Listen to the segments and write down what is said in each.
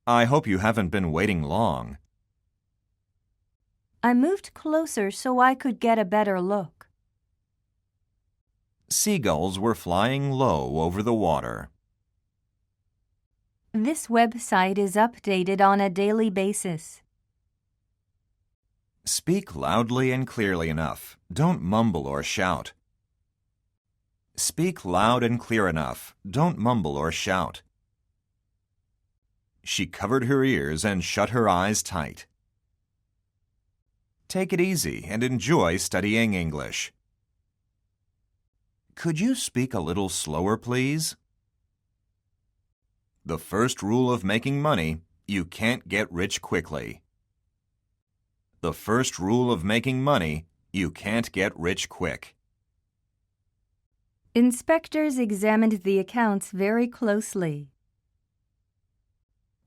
I hope you haven't been waiting long. I moved closer so I could get a better look. Seagulls were flying low over the water. This website is updated on a daily basis. Speak loudly and clearly enough. Don't mumble or shout. Speak loud and clear enough. Don't mumble or shout. She covered her ears and shut her eyes tight. Take it easy and enjoy studying English. Could you speak a little slower, please? The first rule of making money, you can't get rich quickly. The first rule of making money, you can't get rich quick. Inspectors examined the accounts very closely.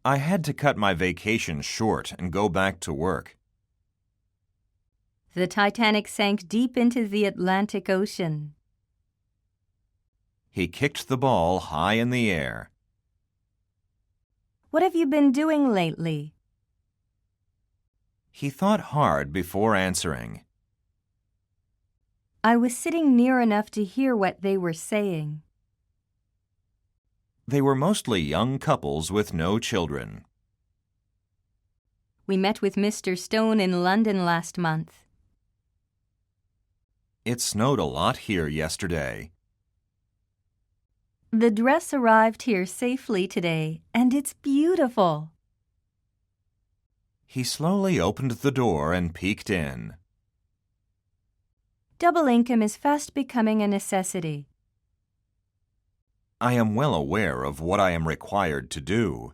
I had to cut my vacation short and go back to work. The Titanic sank deep into the Atlantic Ocean. He kicked the ball high in the air. What have you been doing lately? He thought hard before answering. I was sitting near enough to hear what they were saying. They were mostly young couples with no children. We met with Mr. Stone in London last month. It snowed a lot here yesterday. The dress arrived here safely today, and it's beautiful. He slowly opened the door and peeked in. Double income is fast becoming a necessity. I am well aware of what I am required to do.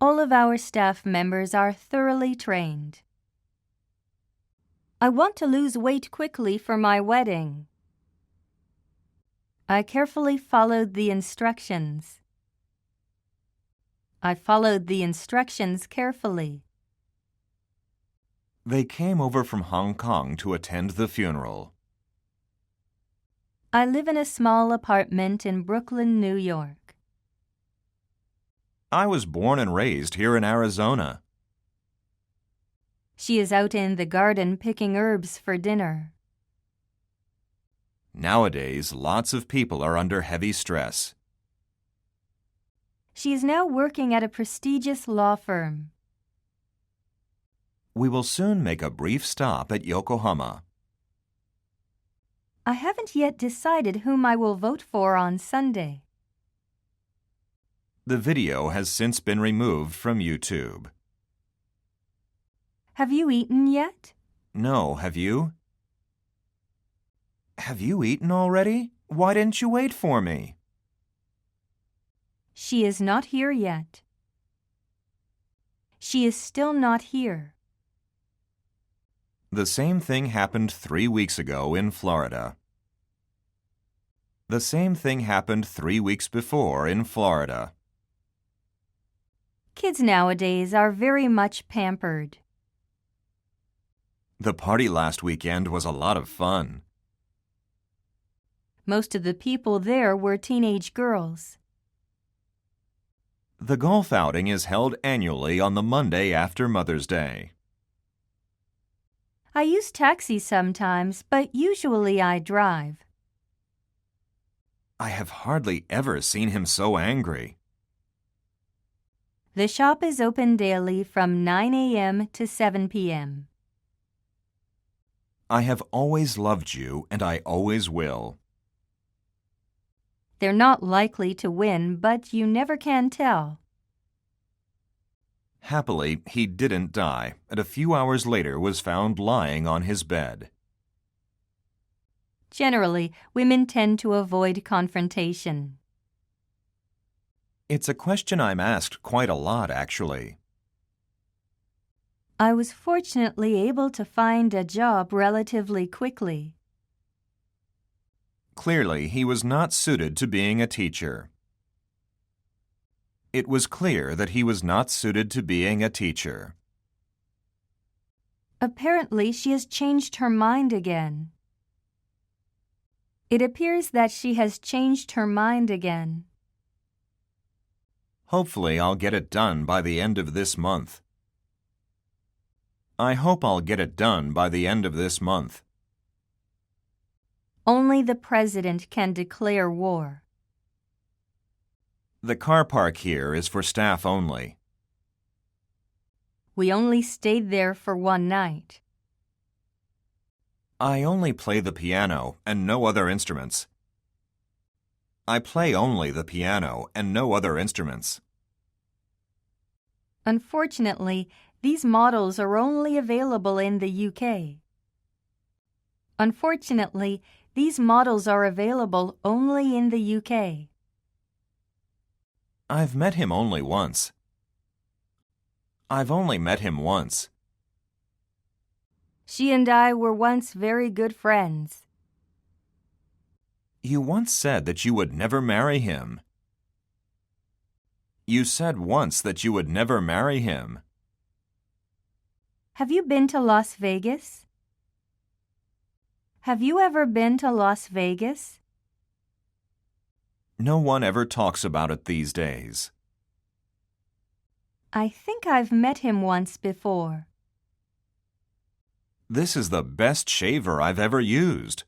All of our staff members are thoroughly trained. I want to lose weight quickly for my wedding. I carefully followed the instructions. I followed the instructions carefully. They came over from Hong Kong to attend the funeral. I live in a small apartment in Brooklyn, New York. I was born and raised here in Arizona. She is out in the garden picking herbs for dinner. Nowadays, lots of people are under heavy stress. She is now working at a prestigious law firm. We will soon make a brief stop at Yokohama. I haven't yet decided whom I will vote for on Sunday. The video has since been removed from YouTube. Have you eaten yet? No, have you? Have you eaten already? Why didn't you wait for me? She is not here yet. She is still not here. The same thing happened 3 weeks ago in Florida. The same thing happened 3 weeks before in Florida. Kids nowadays are very much pampered. The party last weekend was a lot of fun. Most of the people there were teenage girls. The golf outing is held annually on the Monday after Mother's Day. I use taxis sometimes, but usually I drive. I have hardly ever seen him so angry. The shop is open daily from 9 a.m. to 7 p.m. I have always loved you, and I always will. They're not likely to win, but you never can tell. Happily, he didn't die, and a few hours later was found lying on his bed. Generally, women tend to avoid confrontation. It's a question I'm asked quite a lot, actually. I was fortunately able to find a job relatively quickly. Clearly, he was not suited to being a teacher. It was clear that he was not suited to being a teacher. Apparently, she has changed her mind again. It appears that she has changed her mind again. Hopefully I'll get it done by the end of this month. I hope I'll get it done by the end of this month. Only the president can declare war. The car park here is for staff only. We only stayed there for one night. I only play the piano and no other instruments. I play only the piano and no other instruments. Unfortunately, these models are only available in the UK. Unfortunately, these models are available only in the UK. I've met him only once. I've only met him once. She and I were once very good friends. You once said that you would never marry him. You said once that you would never marry him. Have you been to Las Vegas? Have you ever been to Las Vegas? No one ever talks about it these days. I think I've met him once before. This is the best shaver I've ever used.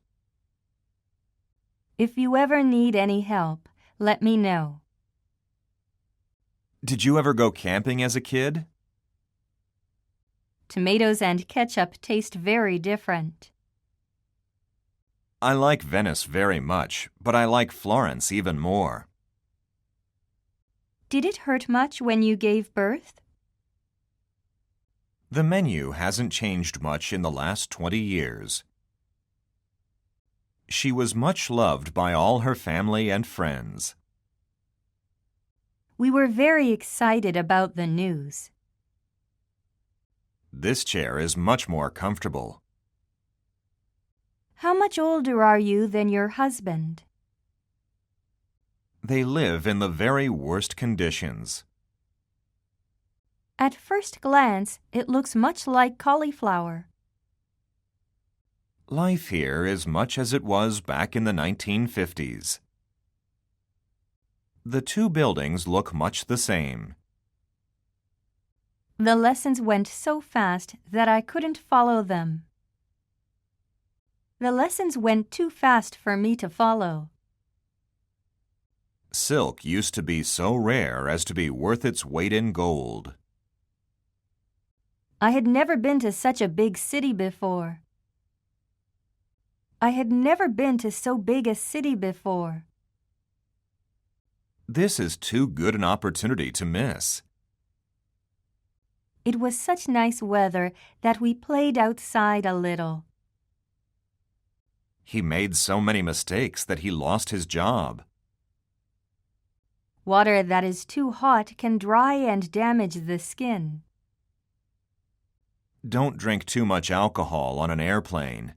If you ever need any help, let me know. Did you ever go camping as a kid? Tomatoes and ketchup taste very different. I like Venice very much, but I like Florence even more. Did it hurt much when you gave birth? The menu hasn't changed much in the last 20 years. She was much loved by all her family and friends. We were very excited about the news. This chair is much more comfortable. How much older are you than your husband? They live in the very worst conditions. At first glance, it looks much like cauliflower. Life here is much as it was back in the 1950s. The two buildings look much the same. The lessons went so fast that I couldn't follow them. The lessons went too fast for me to follow. Silk used to be so rare as to be worth its weight in gold. I had never been to such a big city before. I had never been to so big a city before. This is too good an opportunity to miss. It was such nice weather that we played outside a little. He made so many mistakes that he lost his job. Water that is too hot can dry and damage the skin. Don't drink too much alcohol on an airplane.